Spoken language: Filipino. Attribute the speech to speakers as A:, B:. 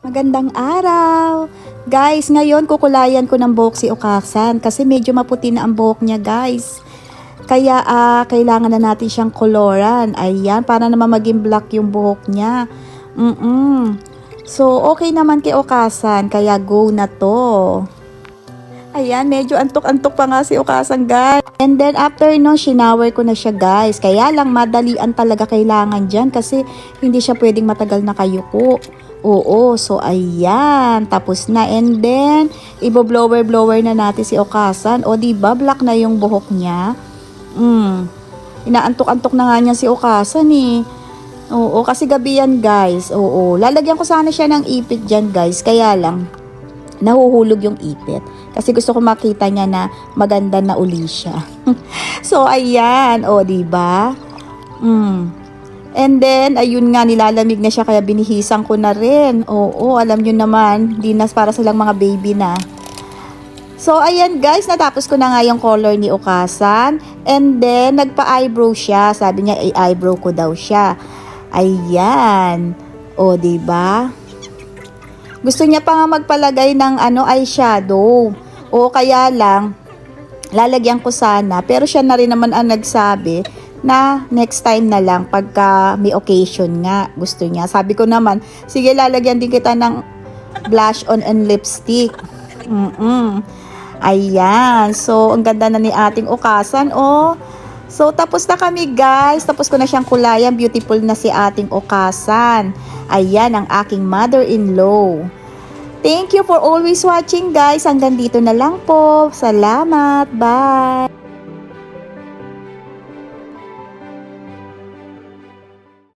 A: Magandang araw! Guys, ngayon kukulayan ko ng buhok si Okasan kasi medyo maputi na ang buhok niya, guys. Kaya kailangan na natin siyang koloran. Ayan, para naman maging black yung buhok niya. So, okay naman kay Okasan, kaya go na to. Ayan, medyo antok-antok pa nga si Okasan, guys. And then, after no, shinower ko na siya, guys. Kaya lang, madalian talaga kailangan dyan kasi hindi siya pwedeng matagal na kayuko. Oo, so ayan, tapos na. And then, ibo-blower na natin si Okasan. O, diba, black na yung buhok niya. Inaantok-antok na nga niya si Okasan eh. Oo, kasi gabi yan, guys. Oo, lalagyan ko sana siya ng ipit dyan, guys. Kaya lang, nahuhulog yung ipit. Kasi gusto ko makita niya na maganda na uli siya. So, ayan. O, diba? And then, ayun nga, nilalamig na siya kaya binihisan ko na rin. Oo, alam nyo naman, di na para silang mga baby na. So, ayan guys, natapos ko na nga yung color ni Okasan. And then, nagpa-eyebrow siya. Sabi niya, i-eyebrow ko daw siya. Ayan. O, diba? Gusto niya pa nga magpalagay ng eyeshadow. O, kaya lang, lalagyan ko sana. Pero siya na rin naman ang nagsabi na next time na lang pagka may occasion nga gusto niya. Sabi ko naman, sige lalagyan din kita ng blush on and lipstick. Ayan. So, ang ganda na ni ating Okasan. Oh. So, tapos na kami guys. Tapos ko na siyang kulayan. Beautiful na si ating Okasan. Ayan ang aking mother-in-law. Thank you for always watching guys. Hanggang dito na lang po. Salamat. Bye.